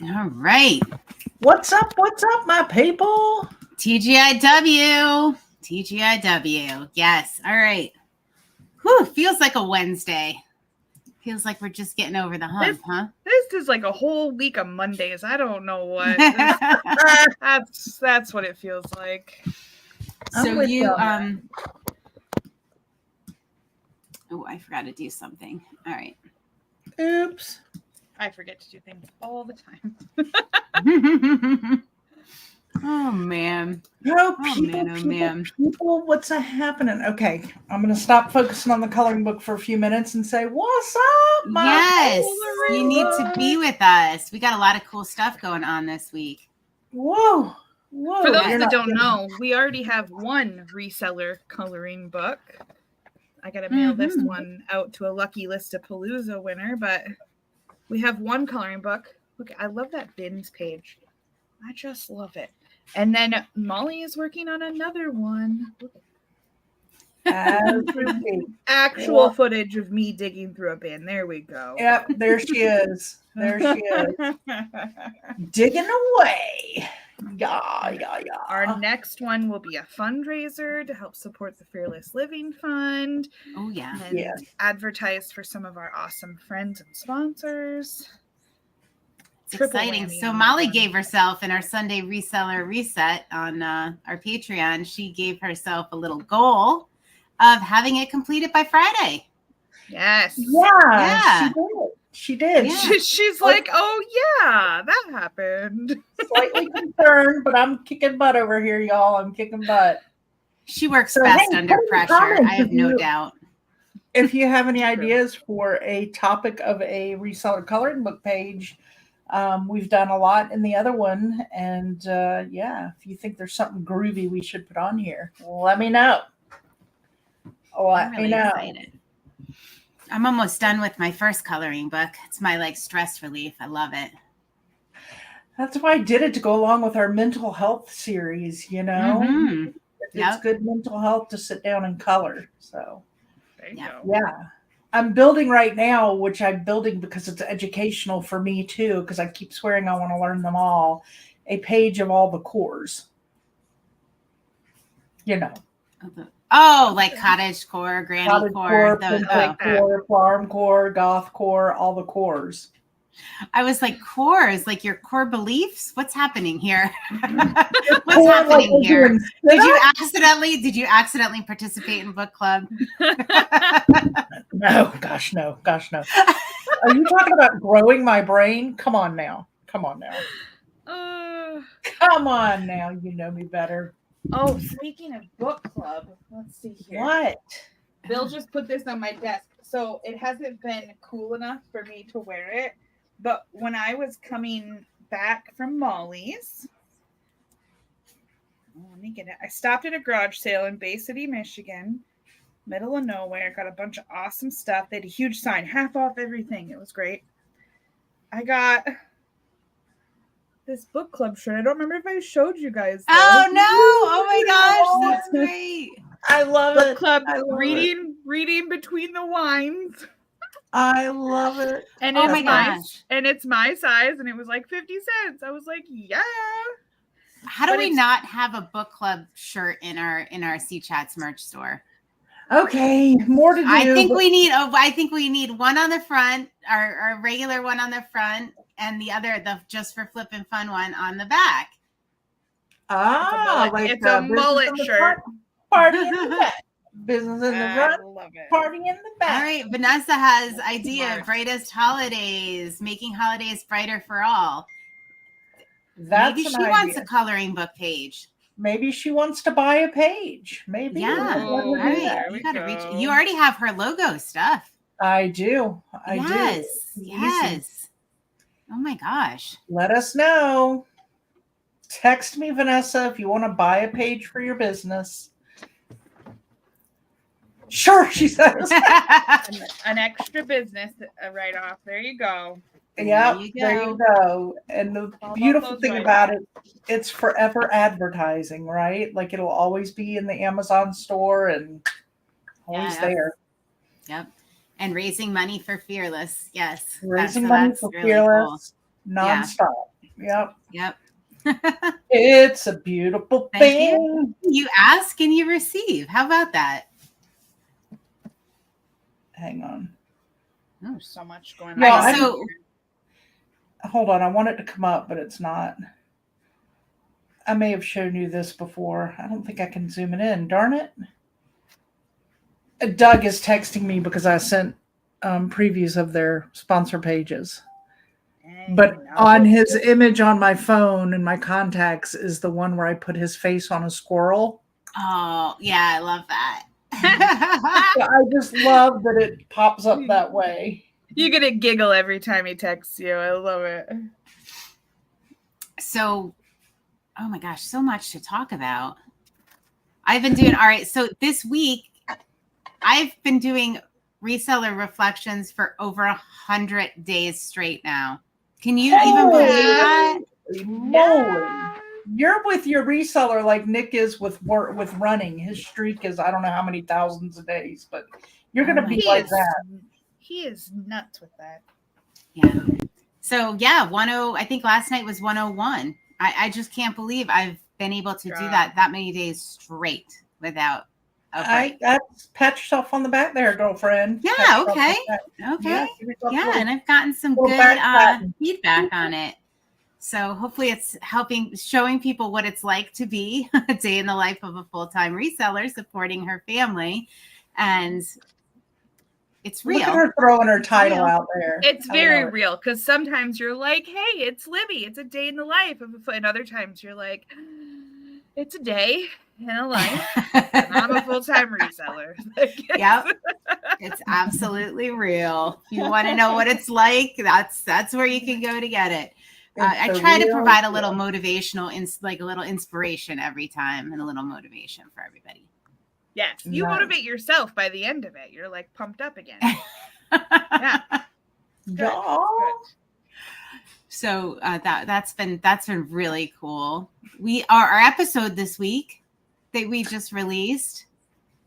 All right. What's up, my people? TGIW. TGIW. Yes. All right. Whew, feels like a Wednesday. Feels like we're just getting over the hump, huh? This is like a whole week of Mondays. I don't know what. That's what it feels like. So you oh, I forgot to do something. All right. Oops. I forget to do things all the time. Oh man. People, what's happening? Okay, I'm gonna stop focusing on the coloring book for a few minutes and say, "What's up, my Yes, coloring you need book?" to be with us. We got a lot of cool stuff going on this week. Whoa. For those that don't know, we already have one reseller coloring book. I gotta mail this one out to a lucky Listapalooza winner, but we have one coloring book. Look, I love that bins page. I just love it. And then Molly is working on another one. Actual footage of me digging through a bin. There we go. Yep, there she is. There she is. Digging away. Yeah. Our next one will be a fundraiser to help support the Fearless Living Fund. Oh, yeah. And advertise for some of our awesome friends and sponsors. It's exciting. So Molly gave herself in our Sunday Reseller Reset on our Patreon, she gave herself a little goal of having it completed by Friday. Yes. Yeah. She did. Yeah. She's like, oh, yeah, that happened. Slightly concerned, but I'm kicking butt over here, y'all. I'm kicking butt. She works best under pressure. I have no doubt. If you have any ideas for a topic of a reseller coloring book page, we've done a lot in the other one. And if you think there's something groovy we should put on here, let me know. I'm really excited. I'm almost done with my first coloring book. It's my stress relief. I love it. That's why I did it, to go along with our mental health series, you know. Mm-hmm. It's good mental health to sit down and color. So there you go. Yeah. I'm building right now, which I'm building because it's educational for me too, because I keep swearing I want to learn them all, a page of all the cores. You know. Oh, like cottage core, granny core, core, farm core, goth core, all the cores. I was like, cores, like your core beliefs? What's happening here? What's happening here? Did you accidentally participate in book club? No, gosh, no. Are you talking about growing my brain? Come on now. Come on now, you know me better. Oh, speaking of book club, let's see here. What? Bill just put this on my desk. So it hasn't been cool enough for me to wear it. But when I was coming back from Molly's, let me get it. I stopped at a garage sale in Bay City, Michigan, middle of nowhere. Got a bunch of awesome stuff. They had a huge sign, half off everything. It was great. I got this book club shirt. I don't remember if I showed you guys. Oh no! Oh my gosh, that's great. I love book it. Club reading between the wines. I love it. And oh my gosh. And it's my size, and it was like 50 cents. I was like, yeah. How do we not have a book club shirt in our C Chats merch store? Okay, more to do. I think we need one on the front, our regular one on the front, and the other, the just for flipping fun one on the back. It's a mullet shirt. Party in the back. Business in the front, party in the back. All right, Vanessa has idea, brightest holidays, making holidays brighter for all. Maybe she wants a coloring book page. Maybe she wants to buy a page. Maybe. Yeah. All right. You gotta reach. You already have her logo stuff. I do. Yes. Oh my gosh. Let us know. Text me, Vanessa, if you want to buy a page for your business. Sure, she says. An extra business write-off. There you go. Yeah, there you go. And the beautiful thing about it, it's forever advertising, right? Like it'll always be in the Amazon store and always there. Yep. And raising money for Fearless. Yes. Raising money for Fearless. Cool. nonstop. Yep. Yep. It's a beautiful Thank thing. You ask and you receive. How about that? Hang on. There's so much going on. Well, Right, so hold on. I want it to come up, but it's not. I may have shown you this before. I don't think I can zoom it in. Darn it. Doug is texting me because I sent previews of their sponsor pages. But on his image on my phone and my contacts is the one where I put his face on a squirrel. oh, yeah, I love that. I just love that it pops up that way. You get a giggle every time he texts you. I love it. So, oh my gosh, so much to talk about. I've been doing, all right, so this week, I've been doing reseller reflections for over 100 days straight now. Can you even believe that? Moly. You're with your reseller like Nick is with running. His streak is I don't know how many thousands of days, but you're going to be like that. He is nuts with that. Yeah. So yeah, I think last night was 101. I just can't believe I've been able to do that many days straight without a break. Pat yourself on the back there, girlfriend. Yeah, okay. Yeah, and I've gotten some good feedback on it. So hopefully it's showing people what it's like to be a day in the life of a full-time reseller supporting her family. And it's real. Look at her throwing her title out there. It's very real because sometimes you're like, hey, it's Libby. It's a day in the life of and other times you're like, it's a day in a life. And I'm a full-time reseller. Yep. It's absolutely real. If you want to know what it's like, that's where you can go to get it. I try to provide a little motivational, like a little inspiration every time and a little motivation for everybody. Yes, you motivate yourself by the end of it. You're like pumped up again. Yeah. Good. So that's been really cool. Our episode this week that we just released.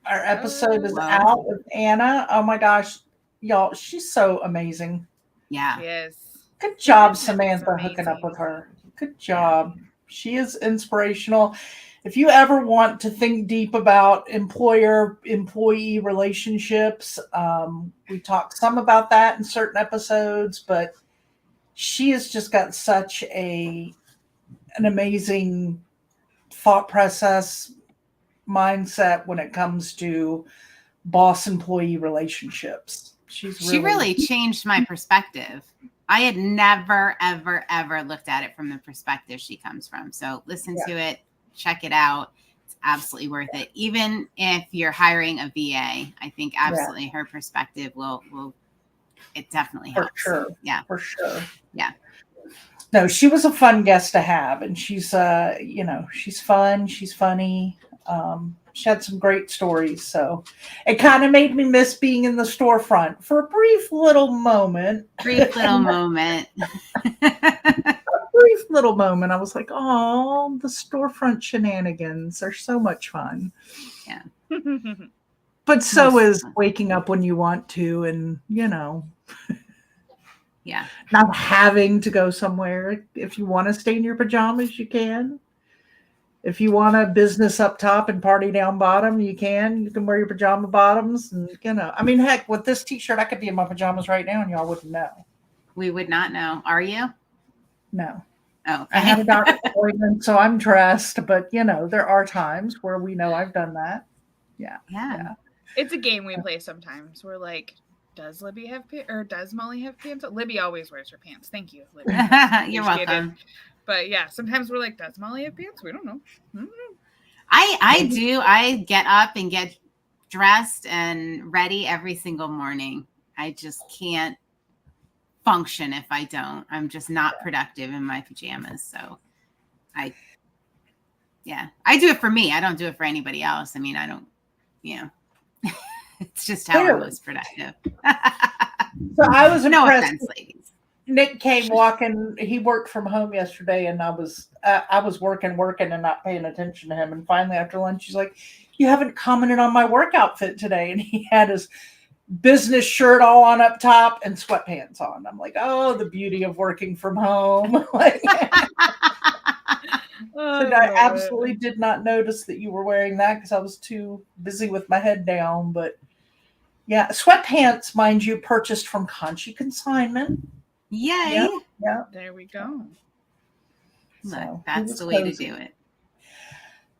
Our episode is out with Anna. Oh my gosh, y'all, she's so amazing. Yeah. Yes. Good job, Samantha, hooking up with her. Good job. She is inspirational. If you ever want to think deep about employer-employee relationships, we talk some about that in certain episodes, but she has just got such an amazing thought process, mindset when it comes to boss-employee relationships. She really changed my perspective. I had never, ever, ever looked at it from the perspective she comes from. So listen to it, check it out. It's absolutely worth it. Even if you're hiring a VA, I think absolutely her perspective will it definitely helps. For sure. Yeah. For sure. Yeah. No, she was a fun guest to have, and she's she's fun, she's funny. She had some great stories, so it kind of made me miss being in the storefront for a brief little moment. A brief little moment. I was like, oh, the storefront shenanigans are so much fun. Yeah. But so is waking up when you want to, and yeah, not having to go somewhere. If you want to stay in your pajamas, you can. If you want a business up top and party down bottom, you can. You can wear your pajama bottoms, and I mean, heck, with this T-shirt, I could be in my pajamas right now, and y'all wouldn't know. We would not know. Are you? No. Oh, okay. I have a doctor's appointment, so I'm dressed. But there are times where we know I've done that. Yeah. It's a game we play sometimes. We're like, does Libby have or does Molly have pants? Libby always wears her pants. Thank you, Libby. You're welcome. But yeah, sometimes we're like, does Molly have pants? We don't know. I do. I get up and get dressed and ready every single morning. I just can't function if I don't. I'm just not productive in my pajamas. So I do it for me. I don't do it for anybody else. I mean, I don't, it's just how I'm most productive. So I was no impressed. Offense, ladies. Nick came walking. He worked from home yesterday, and I was working and not paying attention to him. And finally, after lunch, he's like, "You haven't commented on my work outfit today." And he had his business shirt all on up top and sweatpants on. I'm like, oh, the beauty of working from home. Like, and I absolutely did not notice that you were wearing that because I was too busy with my head down. But yeah, sweatpants, mind you, purchased from Consignment. Yay! Yeah. There we go. Look, that's the way to do it.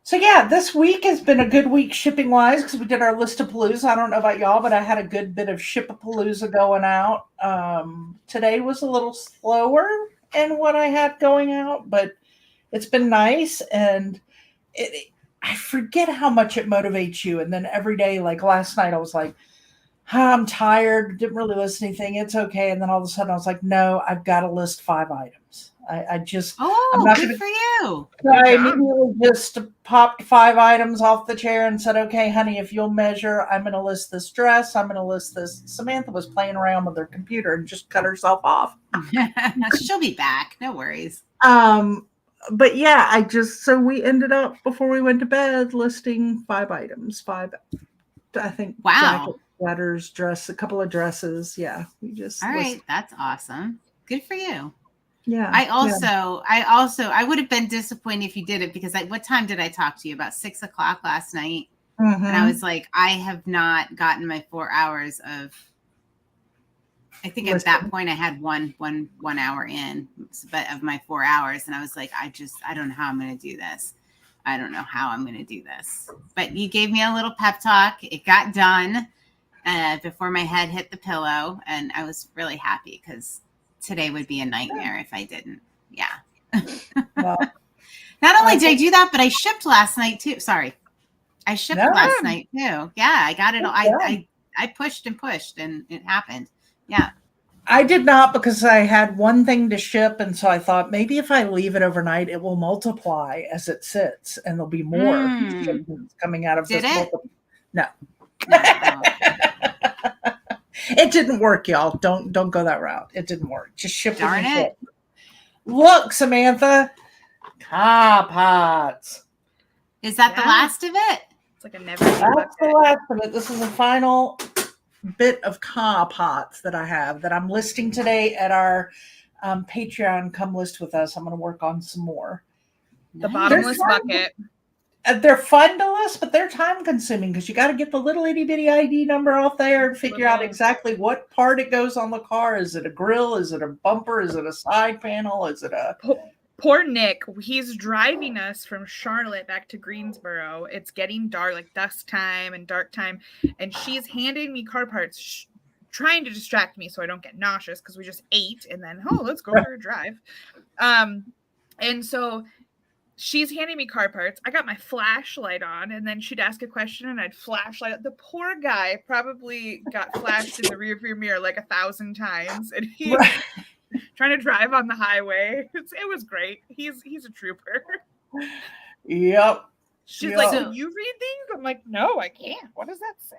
So yeah, this week has been a good week shipping wise because we did our Listapalooza. I don't know about y'all, but I had a good bit of Ship-a-Palooza going out. Today was a little slower in what I had going out, but it's been nice. And I forget how much it motivates you. And then every day, like last night, I was like, I'm tired, didn't really list anything. It's okay. And then all of a sudden I was like, no, I've got to list 5 items. I'm not good for you. I immediately just popped 5 items off the chair and said, okay, honey, if you'll measure, I'm going to list this dress. I'm going to list this. Samantha was playing around with her computer and just cut herself off. She'll be back. No worries. But yeah, so we ended up before we went to bed listing 5 items, 5, I think. Wow. Jacket, sweaters, a couple of dresses. Yeah. We just, all right. That's awesome. Good for you. Yeah. I would have been disappointed if you did it because what time did I talk to you? About 6 o'clock last night. Mm-hmm. And I was like, I have not gotten my 4 hours of, I think at that point I had one hour in, but of my 4 hours. And I was like, I don't know how I'm going to do this. I don't know how I'm going to do this, but you gave me a little pep talk. It got done before my head hit the pillow. And I was really happy because today would be a nightmare if I didn't. Yeah. Well, not only did I do that, but I shipped last night too. Sorry. I shipped last night too. Yeah. I got it. I pushed and it happened. Yeah. I did not because I had one thing to ship. And so I thought maybe if I leave it overnight, it will multiply as it sits and there'll be more shipments coming out of this. No. It didn't work, y'all. Don't go that route. It didn't work. Just ship it. Darn it. Look, Samantha. Car pots. Is that the last of it? It's like a never. That's the last of it. This is the final bit of car pots that I have that I'm listing today at our Patreon. Come list with us. I'm going to work on some more. The bottomless bucket. They're fun to list, but they're time consuming because you got to get the little itty bitty ID number off there and figure out exactly what part it goes on the car. Is it a grill? Is it a bumper? Is it a side panel? Is it a... Poor Nick. He's driving us from Charlotte back to Greensboro. It's getting dark, like dusk time and dark time. And she's handing me car parts, trying to distract me so I don't get nauseous because we just ate and then, let's go for a drive. And so she's handing me car parts. I got my flashlight on, and then she'd ask a question, and I'd flashlight. The poor guy probably got flashed in the rearview mirror like 1,000 times, and he's trying to drive on the highway. It was great. He's a trooper. Yep. She's like, "Can you read these?" I'm like, "No, I can't. What does that say?"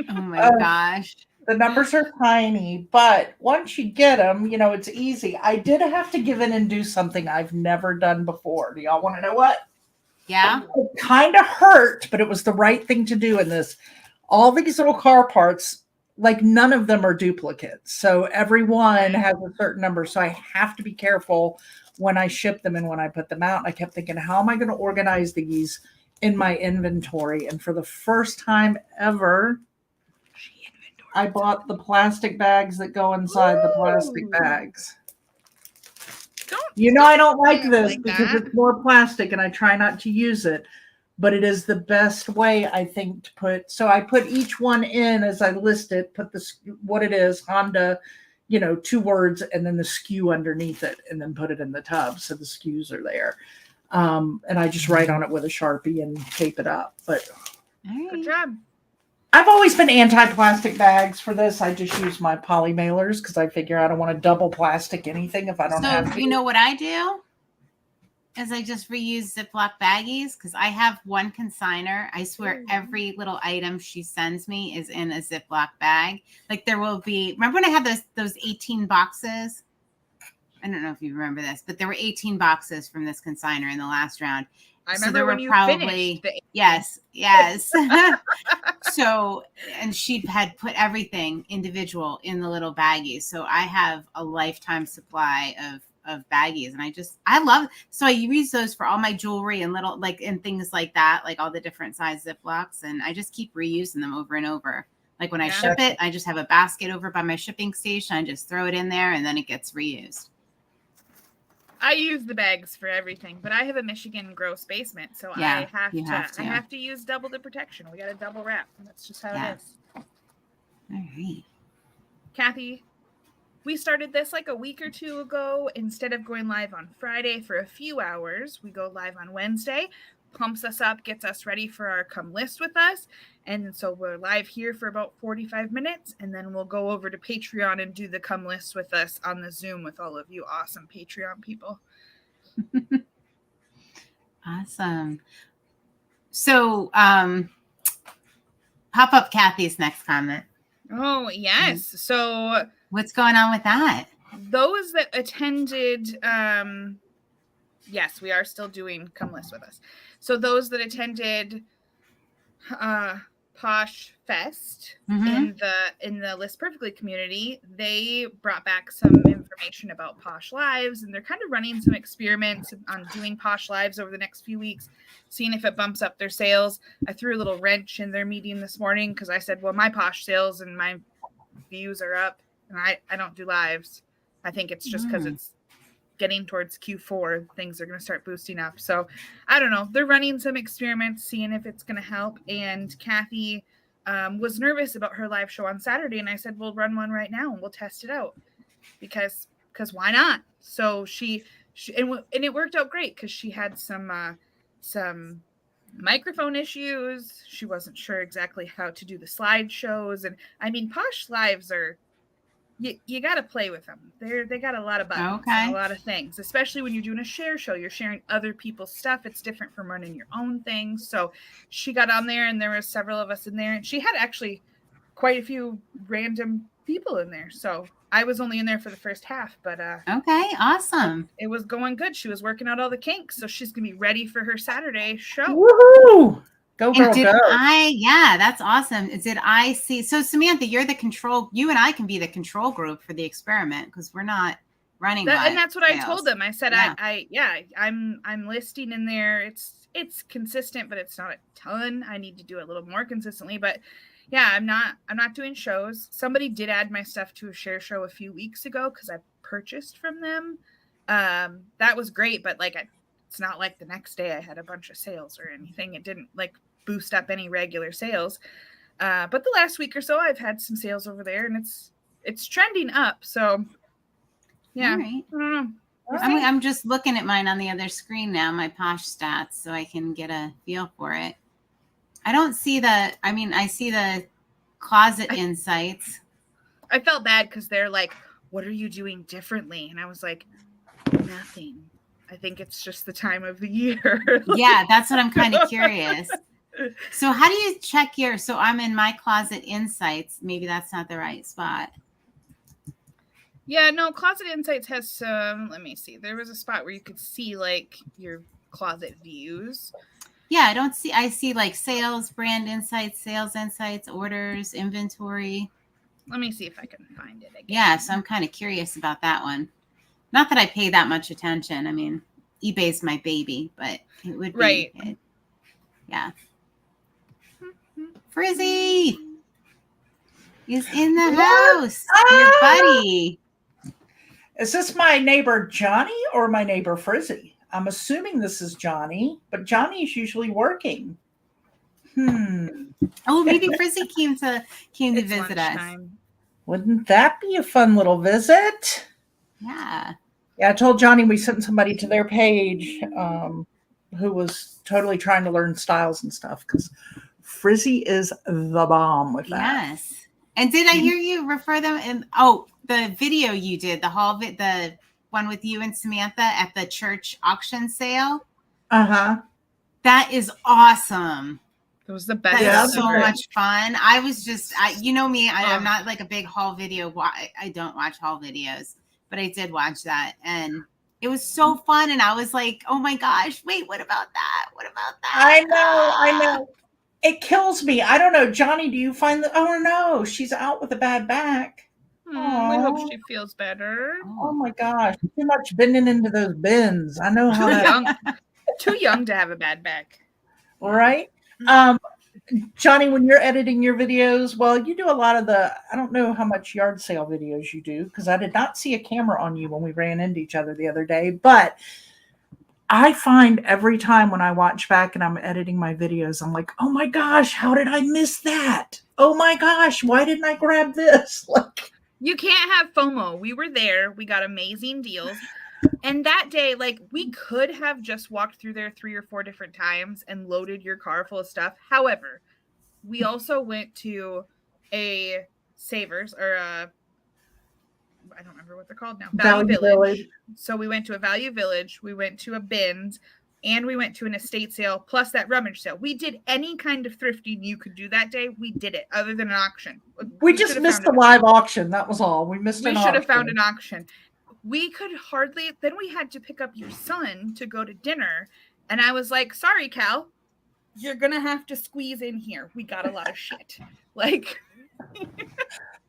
Oh my gosh. The numbers are tiny, but once you get them, it's easy. I did have to give in and do something I've never done before. Do y'all want to know what? Yeah. It kind of hurt, but it was the right thing to do in this. All these little car parts, like none of them are duplicates. So every one has a certain number. So I have to be careful when I ship them and when I put them out. I kept thinking, how am I going to organize these in my inventory? And for the first time ever, I bought the plastic bags that go inside the plastic bags. I don't like this because it's more plastic and I try not to use it, but it is the best way, I think, to put. So I put each one in as I list it, put what it is, Honda, 2 words, and then the SKU underneath it, and then put it in the tub. So the SKUs are there. And I just write on it with a Sharpie and tape it up. But good job. I've always been anti-plastic bags for this. I just use my poly mailers because I figure I don't want to double plastic anything if I don't have to. So you know what I do? Is I just reuse Ziploc baggies because I have one consigner. I swear every little item she sends me is in a Ziploc bag. Like there will be, remember when I had those 18 boxes? I don't know if you remember this, but there were 18 boxes from this consignor in the last round. I So remember there when were you probably, finished the yes. So, and she had put everything individual in the little baggies. So I have a lifetime supply of baggies, and I love, so I use those for all my jewelry and little, like, and things like that, like all the different size Ziplocs, and I just keep reusing them over and over. Like when I ship it, I just have a basket over by my shipping station. I just throw it in there and then it gets reused. I use the bags for everything, but I have a Michigan gross basement, so I have to use double the protection. We got a double wrap. That's just how it is. All right. Kathy, we started this like a week or two ago. Instead of going live on Friday for a few hours, we go live on Wednesday. Pumps us up, gets us ready for our come list with us. And so we're live here for about 45 minutes, and then we'll go over to Patreon and do the come list with us on the Zoom with all of you awesome Patreon people. Awesome. So pop up Kathy's next comment. Oh, yes. So what's going on with that? Those that attended, yes, we are still doing come list with us. So those that attended Posh Fest in the List Perfectly community, they brought back some information about Posh Lives, and they're kind of running some experiments on doing Posh Lives over the next few weeks, seeing if it bumps up their sales. I threw a little wrench in their meeting this morning because I said, well, my Posh sales and my views are up, and I don't do lives. I think it's just because it's getting towards Q4, things are going to start boosting up. So I don't know. They're running some experiments, seeing if it's going to help. And Kathy was nervous about her live show on Saturday. And I said, we'll run one right now and we'll test it out because why not? So she and it worked out great because she had some microphone issues. She wasn't sure exactly how to do the slideshows. And I mean, Posh Lives are, you got to play with them. They got a lot of buttons, and a lot of things, especially when you're doing a share show. You're sharing other people's stuff. It's different from running your own things. So she got on there, and there were several of us in there, and she had actually quite a few random people in there. So I was only in there for the first half, but okay, awesome. It was going good. She was working out all the kinks, so she's gonna be ready for her Saturday show. Woohoo! Go, girl, go. That's awesome. Did I see? So Samantha, you're the control. You and I can be the control group for the experiment because we're not running that, and that's what sales. I told them. I said, I'm listing in there. It's consistent, but it's not a ton. I need to do it a little more consistently. But yeah, I'm not doing shows. Somebody did add my stuff to a share show a few weeks ago because I purchased from them. That was great, but it's not like the next day I had a bunch of sales or anything. It didn't boost up any regular sales. But the last week or so I've had some sales over there, and it's trending up. So yeah, all right. I don't know. I'm just looking at mine on the other screen now, my Posh stats, so I can get a feel for it. I don't see I see the closet insights. I felt bad because they're like, what are you doing differently? And I was like, nothing. I think it's just the time of the year. Yeah, that's what I'm kind of curious. So how do you check so I'm in my closet insights. Maybe that's not the right spot. Yeah, no, Closet Insights has some, let me see. There was a spot where you could see your closet views. Yeah, I see sales, brand insights, sales insights, orders, inventory. Let me see if I can find it again. Yeah, so I'm kind of curious about that one. Not that I pay that much attention. I mean, eBay's my baby, but it would be right. Yeah. Frizzy is in the house. Your buddy. Is this my neighbor Johnny or my neighbor Frizzy? I'm assuming this is Johnny, but Johnny's usually working. Oh, maybe Frizzy came to visit lunchtime. Us. Wouldn't that be a fun little visit? Yeah. Yeah, I told Johnny we sent somebody to their page who was totally trying to learn styles and stuff because Frizzy is the bomb with that. Yes. And did I hear you refer them in? The video you did, the one with you and Samantha at the church auction sale. That is awesome. It was the best. That was so much fun. I was just, you know me, I'm not a big haul video. I don't watch haul videos, but I did watch that, and it was so fun. And I was like, oh my gosh, wait, what about that? What about that? I know. It kills me. I don't know. Johnny, do you find that? Oh no, she's out with a bad back. We hope she feels better. Oh my gosh, too much bending into those bins. I know how Too young to have a bad back. All right. Johnny, when you're editing your videos, well, you do a lot of I don't know how much yard sale videos you do, because I did not see a camera on you when we ran into each other the other day, but I find every time when I watch back and I'm editing my videos, I'm like, oh my gosh, how did I miss that? Oh my gosh, why didn't I grab this? Like, you can't have FOMO. We were there. We got amazing deals. And that day, like, we could have just walked through there 3 or 4 different times and loaded your car full of stuff. However, we also went to a Savers, or I don't remember what they're called now. Value Village. So we went to a Value Village. We went to a Bins. And we went to an estate sale, plus that rummage sale. We did any kind of thrifting you could do that day. We did it, other than an auction. We just missed the live auction. That was all. We should have found an auction. We could hardly. Then we had to pick up your son to go to dinner. And I was like, sorry, Cal. You're going to have to squeeze in here. We got a lot of shit. Like...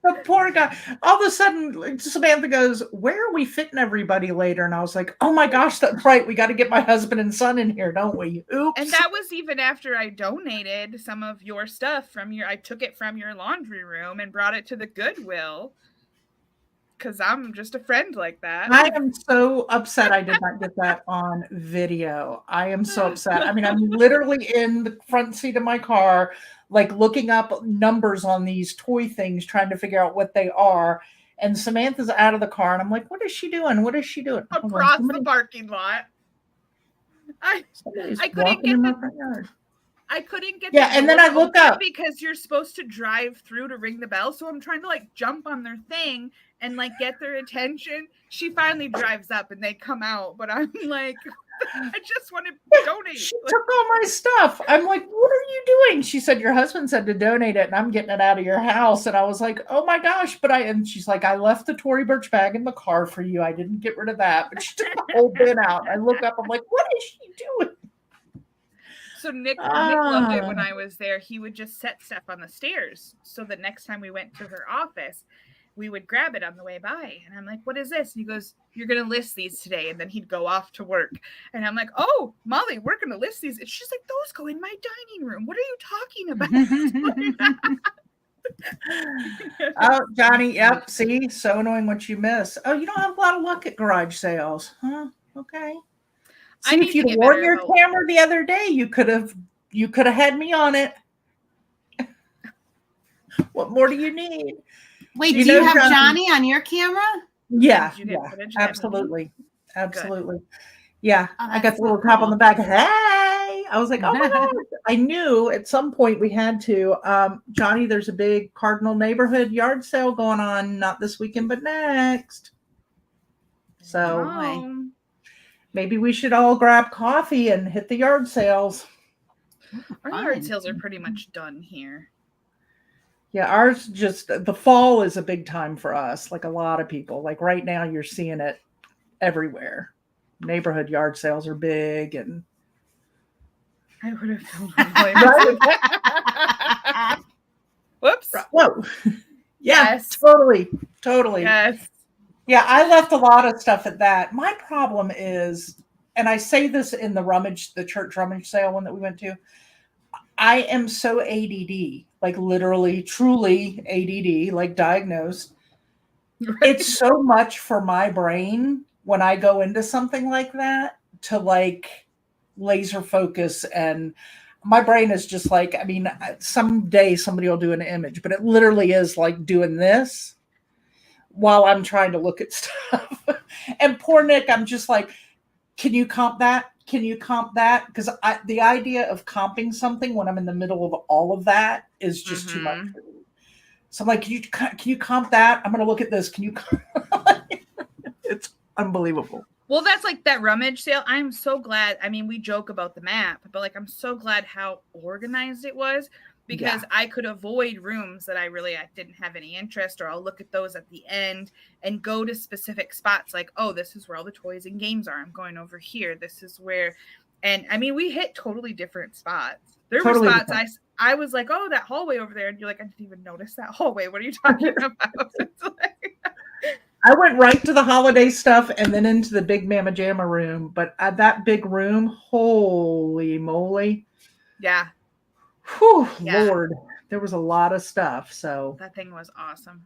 The poor guy. All of a sudden, Samantha goes, where are we fitting everybody later? And I was like, oh my gosh, that's right. We got to get my husband and son in here, don't we? Oops. And that was even after I donated some of your stuff I took it from your laundry room and brought it to the Goodwill. Because I'm just a friend like that. I am so upset I did not get that on video. I am so upset. I mean, I'm literally in the front seat of my car, like looking up numbers on these toy things, trying to figure out what they are. And Samantha's out of the car, and I'm like, what is she doing? What is she doing? Across the parking lot. I couldn't get I couldn't get and then I look up because you're supposed to drive through to ring the bell. So I'm trying to like jump on their thing and like get their attention. She finally drives up and they come out, but I'm like, I just want to donate. She took all my stuff. I'm like, what are you doing? She said, your husband said to donate it and I'm getting it out of your house. And I was like, oh my gosh. And she's like, I left the Tory Burch bag in the car for you. I didn't get rid of that. But she took the whole bin out. I look up, I'm like, what is she doing? So Nick loved it when I was there. He would just set stuff on the stairs. So the next time we went to her office, we would grab it on the way by. And I'm like, what is this? And he goes, you're going to list these today. And then he'd go off to work. And I'm like, oh, Molly, we're going to list these. And she's like, those go in my dining room. What are you talking about? Oh, Johnny, yep. See, so annoying what you miss. Oh, you don't have a lot of luck at garage sales. Huh? Okay. See, if you'd worn your camera the other day, you could have had me on it. What more do you need? Wait, do you have Johnny on your camera? Yeah, absolutely. Absolutely. Yeah, I got the little tap on the back. Hey, I was like, oh my God. I knew at some point we had to. Johnny, there's a big Cardinal neighborhood yard sale going on, not this weekend, but next. So maybe we should all grab coffee and hit the yard sales. Our yard sales are pretty much done here. Yeah, ours the fall is a big time for us, like a lot of people. Like right now, you're seeing it everywhere. Neighborhood yard sales are big, and I would have filled my Whoops. Whoa. Yeah, yes. Totally. Yes. Yeah, I left a lot of stuff at that. My problem is, and I say this in the church rummage sale one that we went to, I am so ADD, like literally, truly ADD, like diagnosed. Right. It's so much for my brain when I go into something like that to like laser focus, and my brain is just like, I mean, someday somebody will do an image, but it literally is like doing this while I'm trying to look at stuff. And poor Nick, I'm just like, can you comp that? Can you comp that? Because the idea of comping something when I'm in the middle of all of that is just too much for me. So I'm like, can you comp that? I'm going to look at this. Can you? It's unbelievable. Well, that's like that rummage sale. I'm so glad. I mean, we joke about the map, but like, I'm so glad how organized it was. because I could avoid rooms that I didn't have any interest, or I'll look at those at the end and go to specific spots like, oh, this is where all the toys and games are. I'm going over here. This is where, and I mean, we hit totally different spots. There were spots I was like, oh, that hallway over there. And you're like, I didn't even notice that hallway. What are you talking about? It's like... I went right to the holiday stuff and then into the big Mama Jamma room. But that big room, holy moly. Yeah. Whew, Lord, there was a lot of stuff. So that thing was awesome.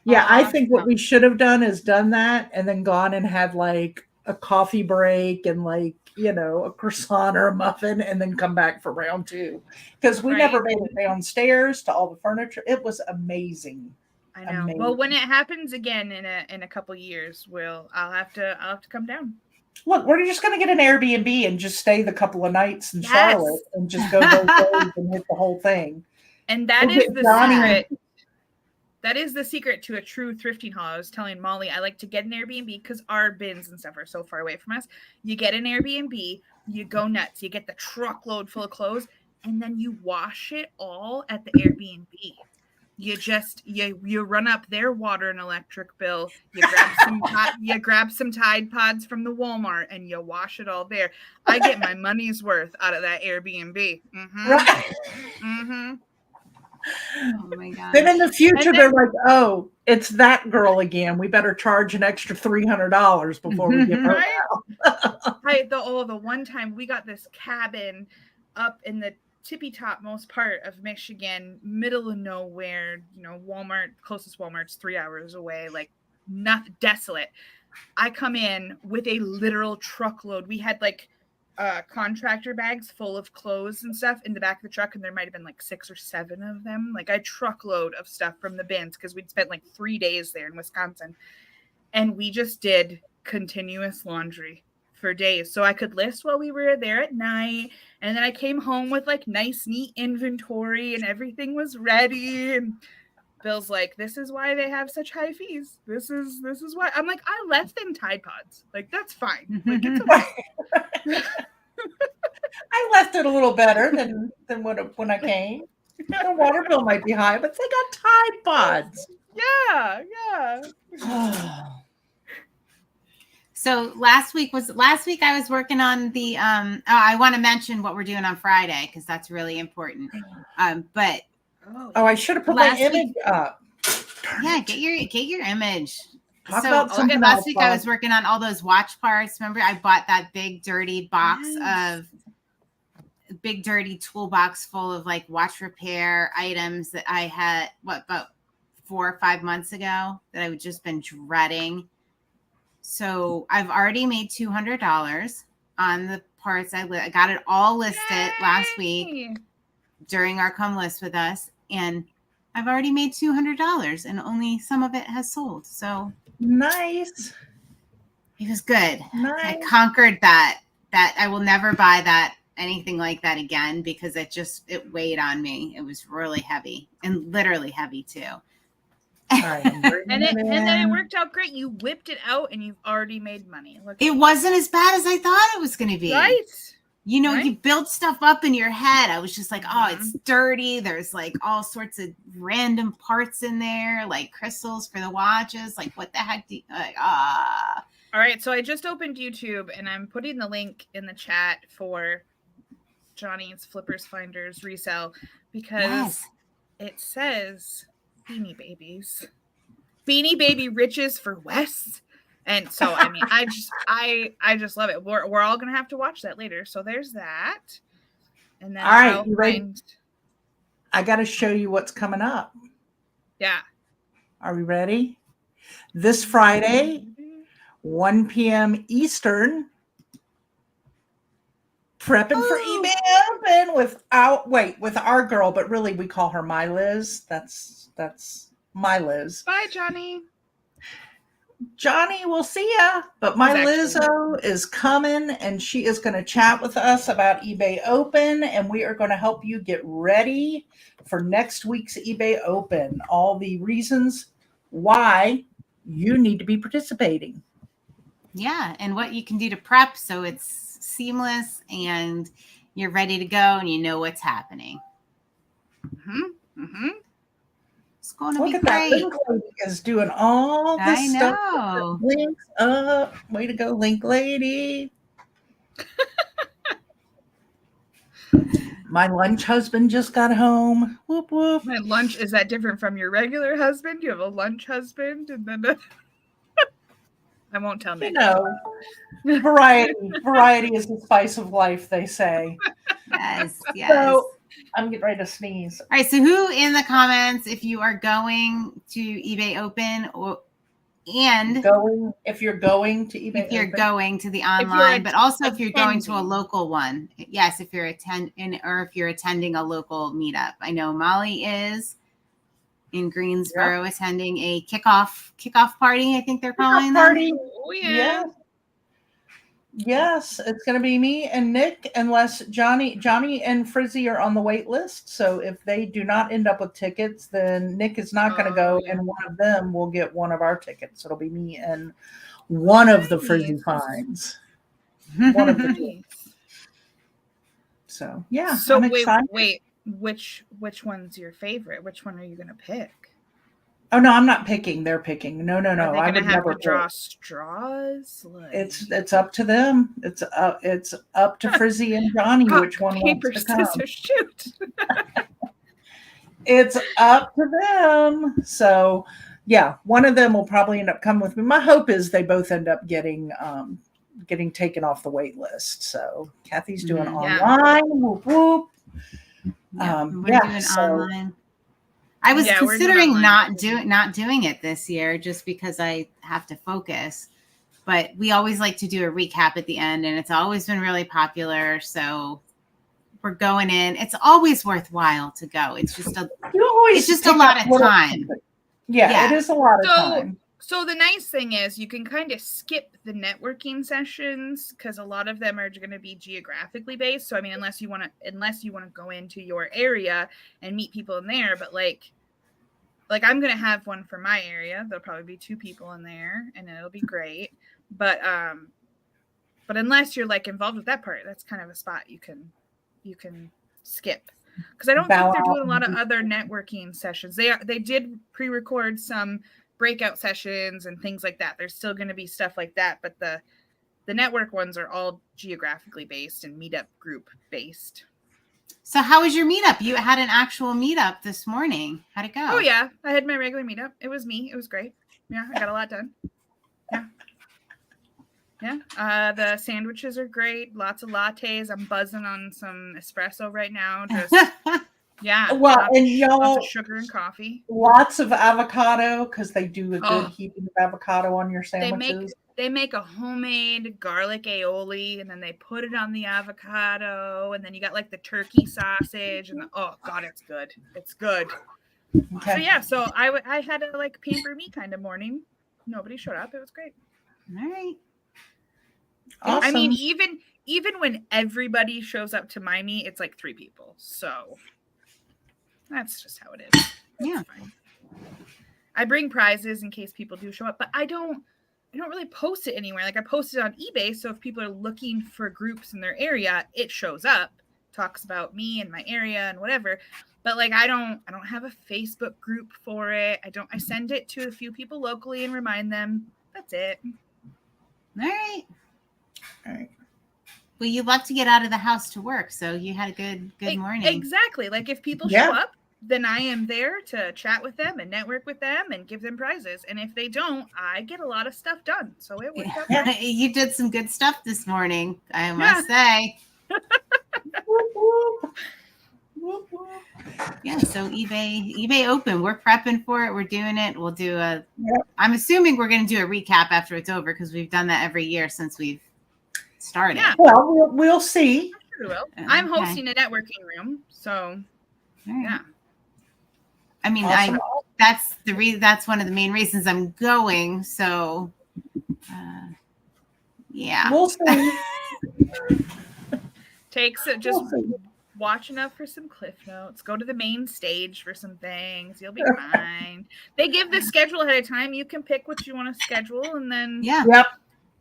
Yeah, I think what we should have done is done that and then gone and had like a coffee break and like, a croissant or a muffin and then come back for round 2. Because we never made it downstairs to all the furniture. It was amazing. I know. Amazing. Well, when it happens again in a couple years, I'll have to come down. Look, we're just going to get an Airbnb and just stay the couple of nights in Charlotte and just go those days and hit the whole thing. And that is the secret. That is the secret to a true thrifting haul. I was telling Molly, I like to get an Airbnb because our bins and stuff are so far away from us. You get an Airbnb, you go nuts. You get the truckload full of clothes, and then you wash it all at the Airbnb. You just you run up their water and electric bill. You grab some Tide Pods from the Walmart and you wash it all there. I get my money's worth out of that Airbnb. Mm-hmm. Right. Mm-hmm. Oh my god! Then in the future, they're like, "Oh, it's that girl again. We better charge an extra $300 before we get her out." The one time we got this cabin up in the tippy top most part of Michigan, middle of nowhere. Walmart, closest Walmart's 3 hours away. Like, not desolate. I come in with a literal truckload. We had like contractor bags full of clothes and stuff in the back of the truck, and there might have been like 6 or 7 of them, like a truckload of stuff from the bins, because we'd spent like 3 days there in Wisconsin, and we just did continuous laundry for days, so I could list while we were there at night, and then I came home with like nice neat inventory and everything was ready. And Bill's like, this is why they have such high fees. This is why. I'm like, I left them Tide Pods. Like, that's fine. Like, it's okay. I left it a little better than when I came. The water bill might be high, but they got Tide Pods. Yeah. So last week I was working on the I want to mention what we're doing on Friday because that's really important. But I should have put my image up. Yeah, get your image. Last week I was working on all those watch parts. Remember, I bought that big dirty box big dirty toolbox full of like watch repair items that I had about 4 or 5 months ago that I've just been dreading. So I've already made $200 on the parts. I got it all listed last week during our come list with us, and I've already made $200, and only some of it has sold. So nice. It was good. Nice. I conquered that I will never buy anything like that again because it weighed on me. It was really heavy and literally heavy too. And then it worked out great. You whipped it out and you've already made money. It wasn't as bad as I thought it was going to be. Right. You build stuff up in your head. I was just like, oh, it's dirty. There's like all sorts of random parts in there, like crystals for the watches. Like, what the heck All right. So I just opened YouTube and I'm putting the link in the chat for Johnny's Flippers Finders resell because it says Beanie Babies. Beanie Baby riches for Wes. And so, I mean, I just love it. We're all going to have to watch that later. So there's that. And then all right, you ready? I got to show you what's coming up. Yeah. Are we ready? This Friday, 1 p.m. Eastern, prepping for eBay Open with our girl, but really we call her My Liz. That's My Liz. Bye, Johnny. Johnny, we'll see ya. But My Lizzo is coming and she is going to chat with us about eBay Open, and we are going to help you get ready for next week's eBay Open. All the reasons why you need to be participating. Yeah, and what you can do to prep so it's seamless and you're ready to go and you know what's happening. It's going to Look be at that. great. Link Lady is doing all this I stuff. know. Links up. Way to go, Link Lady. My lunch husband just got home. Whoop, whoop. My lunch, is that different from your regular husband? You have a lunch husband and then I won't tell Nick. Variety is the spice of life, they say. Yes. So I'm getting ready to sneeze. All right. So who in the comments, if you are going to eBay Open if you're going to eBay if you're Open, going to the online, but also if you're going to a local one. Yes, if you're if you're attending a local meetup. I know Molly is in Greensboro attending a kickoff party, I think they're calling party. Oh, yeah. Yes, it's going to be me and Nick, unless Johnny and Frizzy are on the wait list. So if they do not end up with tickets, then Nick is not going to go, and one of them will get one of our tickets. It'll be me and one of the Frizzy finds. One of the two. So yeah. So I'm excited. wait, which one's your favorite? Which one are you going to pick? Oh no, I'm not picking. They're picking. No. Are they I gonna would have never to draw straws. Like... It's up to them. It's up to Frizzy and Johnny which one wants to come. Scissors, shoot. It's up to them. So yeah, one of them will probably end up coming with me. My hope is they both end up getting taken off the wait list. So Kathy's doing online. Whoop whoop. We're doing online. I was considering not doing it this year just because I have to focus, but we always like to do a recap at the end, and it's always been really popular. So we're going in. It's always worthwhile to go. It's just a lot of time. Yeah, it is a lot of time. So the nice thing is you can kind of skip the networking sessions because a lot of them are going to be geographically based. So I mean, unless you want to go into your area and meet people in there, but like I'm going to have one for my area. There'll probably be 2 people in there, and it'll be great. But unless you're like involved with that part, that's kind of a spot you can skip. Because I don't think they're doing a lot of other networking sessions. They did pre-record some breakout sessions and things like that. There's still going to be stuff like that, but the network ones are all geographically based and meetup group based. So how was your meetup? You had an actual meetup this morning. How'd it go? Oh yeah, I had my regular meetup. It was me. It was great. Yeah, I got a lot done. Yeah. The sandwiches are great. Lots of lattes. I'm buzzing on some espresso right now. Just yeah. Well, and y'all, lots of sugar and coffee. Lots of avocado because they do a good heaping of avocado on your sandwiches. They make a homemade garlic aioli, and then they put it on the avocado, and then you got like the turkey sausage, and oh god, it's good. It's good. Okay. So yeah, so I had a like pamper me kind of morning. Nobody showed up. It was great. All right. Awesome. I mean, even when everybody shows up to my meet, it's like 3 people. So that's just how it is. Yeah. Fine. I bring prizes in case people do show up, but I don't really post it anywhere. Like I post it on eBay, so if people are looking for groups in their area, it shows up, talks about me and my area and whatever. But like I don't have a Facebook group for it. I send it to a few people locally and remind them. That's it. All right. Well, you love to get out of the house to work, so you had a good morning. Exactly. Like if people show up, then I am there to chat with them and network with them and give them prizes. And if they don't, I get a lot of stuff done. So it worked out great. You did some good stuff this morning, I must say. Yeah, so eBay Open, we're prepping for it. We're doing it. We'll do I'm assuming we're going to do a recap after it's over because we've done that every year since we've started. Yeah. Well, we'll see. I will. I'm hosting a networking room, so yeah. I mean, awesome. That's one of the main reasons I'm going. So, yeah. We'll see. Watch enough for some cliff notes. Go to the main stage for some things. You'll be fine. They give the schedule ahead of time. You can pick what you want to schedule, and then Yep.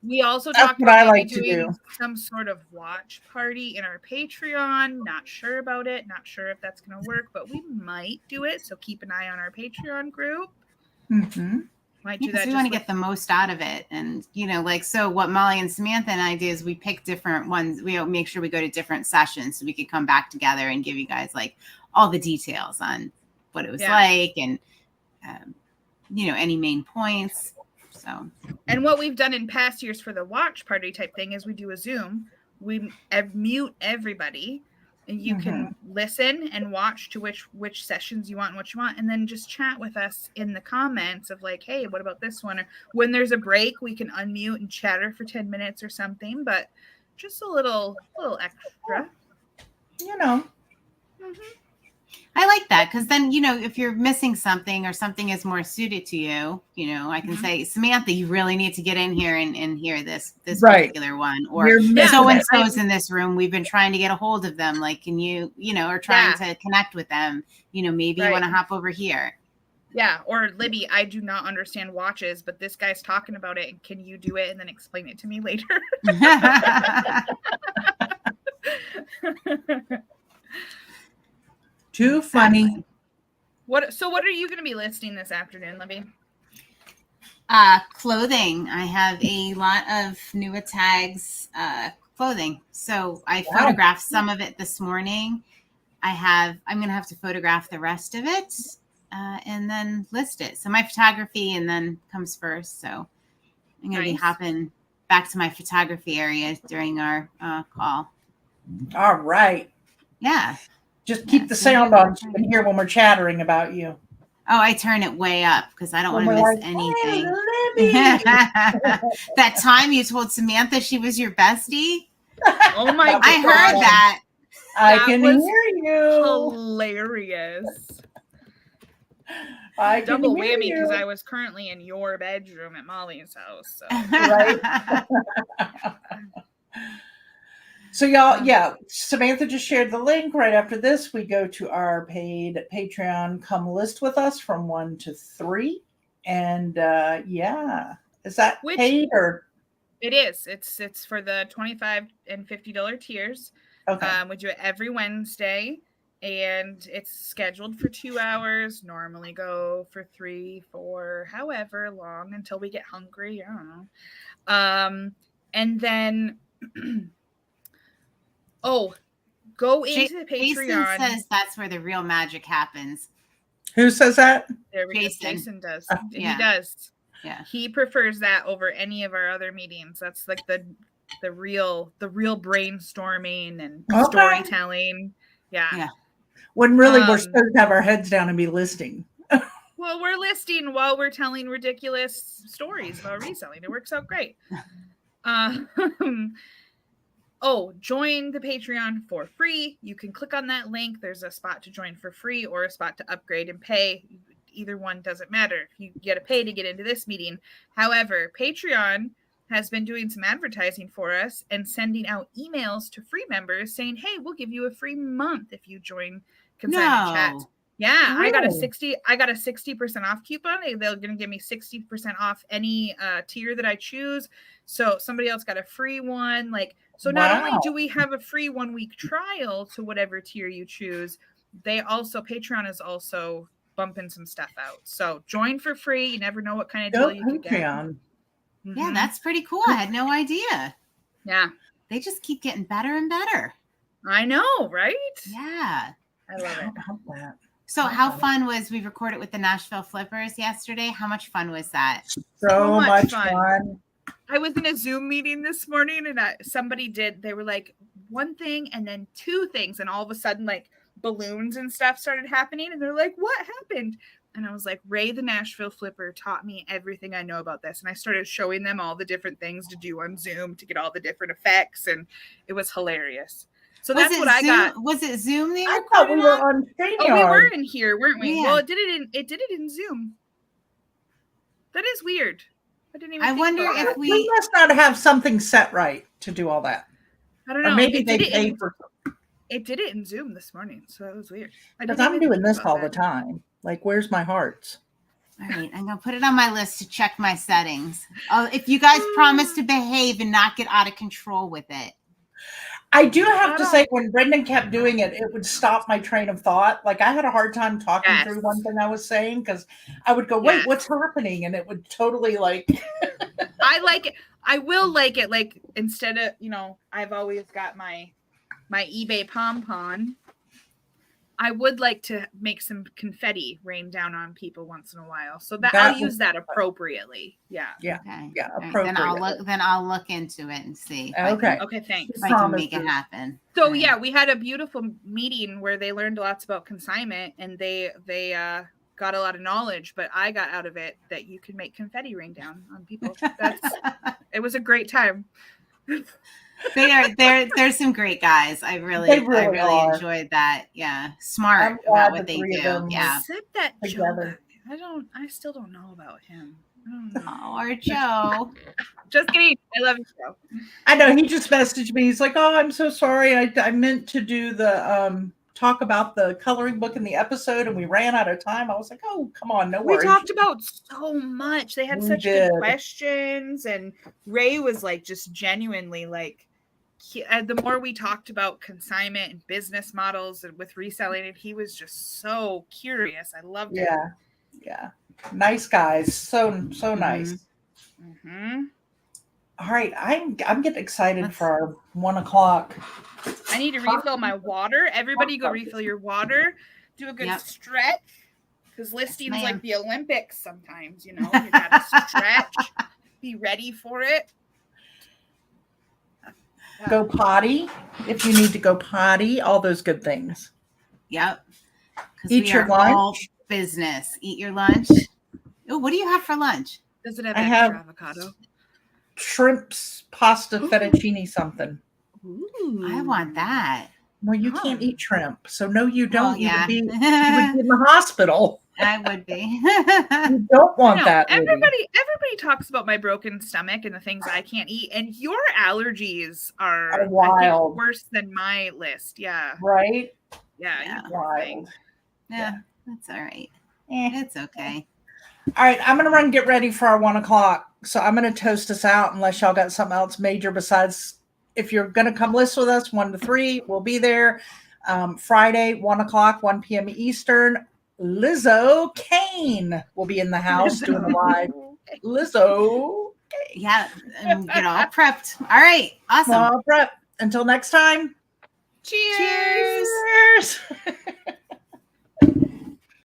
We also That's talked what I about maybe like to doing do. some sort of watch party in our Patreon. Not sure about it. Not sure if that's going to work, but we might do it. So keep an eye on our Patreon group. Mm-hmm. Might do Because that. we want to get the most out of it. And, you know, like, so what Molly and Samantha and I do is we pick different ones. We make sure we go to different sessions so we can come back together and give you guys like all the details on what it was like and, you know, any main points. So, and what we've done in past years for the watch party type thing is we do a Zoom. We mute everybody, and you can listen and watch to which sessions you want and what you want, and then just chat with us in the comments of like, hey, what about this one? Or when there's a break, we can unmute and chatter for 10 minutes or something, but just a little extra. You know. I like that because then, you know, if you're missing something or something is more suited to you, you know, I can say, Samantha, you really need to get in here and hear this particular one. Or so-and-so's in this room. We've been trying to get a hold of them. Like, can you, you know, or trying to connect with them. You know, maybe you want to hop over here. Yeah. Or Libby, I do not understand watches, but this guy's talking about it. Can you do it and then explain it to me later? Too funny. What are you going to be listing this afternoon, Libby? Clothing. I have a lot of Nua Tags clothing. So I photographed some of it this morning. I'm going to have to photograph the rest of it and then list it. So my photography and then comes first. So I'm going to be hopping back to my photography area during our call. All right. Yeah. Just keep the sound on so you can hear when we're chattering about you. Oh, I turn it way up because I don't want to miss anything. That time you told Samantha she was your bestie. Oh my God. I heard that. I can hear you. Hilarious. I double whammy because I was currently in your bedroom at Molly's house. So. Right. So y'all, Samantha just shared the link. Right after this, we go to our paid Patreon come list with us from 1 to 3. And is that paid or? It is. It's for the $25 and $50 tiers. Okay. We do it every Wednesday, and it's scheduled for 2 hours. Normally go for 3, 4, however long until we get hungry. I don't know. And then. Go into the Patreon. Jason says that's where the real magic happens. Who says that? There we go. Jason does. He does. Yeah. He prefers that over any of our other meetings. That's like the real brainstorming and storytelling. Yeah. When really we're supposed to have our heads down and be listing. Well, we're listing while we're telling ridiculous stories about reselling. It works out great. Join the Patreon for free. You can click on that link. There's a spot to join for free or a spot to upgrade and pay. Either one doesn't matter. You get to pay to get into this meeting. However, Patreon has been doing some advertising for us and sending out emails to free members saying, hey, we'll give you a free month if you join Consignment Chats. Yeah, I got a 60% off coupon. They're going to give me 60% off any tier that I choose. So somebody else got a free one. So not only do we have a free 1-week trial to whatever tier you choose, Patreon is also bumping some stuff out. So join for free. You never know what kind of deal you could get. Mm-hmm. Yeah, that's pretty cool. I had no idea. Yeah. They just keep getting better and better. I know, right? Yeah. I love it. So how fun was we recorded with the Nashville Flippers yesterday? How much fun was that? So much fun. I was in a Zoom meeting this morning and they were like one thing and then 2 things. And all of a sudden, like balloons and stuff started happening. And they're like, what happened? And I was like, Ray, the Nashville Flipper, taught me everything I know about this. And I started showing them all the different things to do on Zoom to get all the different effects. And it was hilarious. So that's what I got. Was it Zoom? I thought we were on StreamYard. Oh, we were in here, weren't we? Yeah. Well, it did it in Zoom. That is weird. I wonder if we must not have something set right to do all that. I don't know. Or maybe they paid for. It did it in Zoom this morning, so that was weird. Because I'm doing this all the time. Like, where's my hearts? All right, I'm gonna put it on my list to check my settings. If you guys promise to behave and not get out of control with it. I do have to say, when Brendan kept doing it, it would stop my train of thought. Like, I had a hard time talking through one thing I was saying because I would go, wait, what's happening? And it would totally like. I like it. I will like it. Like, instead of, I've always got my eBay pom-pom. I would like to make some confetti rain down on people once in a while. So that I'll use that appropriately. Yeah. Yeah. Okay. Yeah. Right. Then I'll look into it and see. Okay. Okay. Thanks. If I can make it happen. So yeah, we had a beautiful meeting where they learned lots about consignment and they got a lot of knowledge, but I got out of it that you can make confetti rain down on people. It was a great time. They're some great guys. I really enjoyed that. Yeah. Smart about what they do. Yeah. Except that Joe guy. I still don't know about him. Oh, our Joe. Just kidding. I love you, Joe. I know, he just messaged me. He's like, oh, I'm so sorry. I meant to do the talk about the coloring book in the episode and we ran out of time. I was like, oh, come on, no worries. We talked about so much. They had such good questions, and Ray was like just genuinely like, the more we talked about consignment and business models and with reselling, and he was just so curious. I loved it. Yeah. Nice guys. So nice. Mm-hmm. All right. I'm getting excited for our 1 o'clock. I need to refill my water. Everybody go refill your water. Do a good stretch. Because listing's like the Olympics sometimes, you gotta stretch. Be ready for it. Go potty if you need to go potty. All those good things. Yep. Eat your lunch. Business. Eat your lunch. Oh, what do you have for lunch? Does it have extra avocado? Shrimps, pasta, fettuccine, something. Ooh, I want that. Well, you can't eat shrimp, so no, you don't. Oh, yeah. You would be in the hospital. I would be. You don't want that. Everybody talks about my broken stomach and the things I can't eat, and your allergies are wild. I think, worse than my list. Yeah. Right. Yeah. Wild. Yeah, that's all right. It's okay. All right, I'm gonna get ready for our 1 o'clock. So I'm gonna toast us out unless y'all got something else major besides. If you're gonna come list with us 1 to 3, we'll be there. Friday, 1 o'clock, 1 p.m. Eastern. Lizzo Kane will be in the house doing a live. Lizzo Kane. Yeah, and get all prepped. All right, awesome. All prep. Until next time. Cheers. Cheers.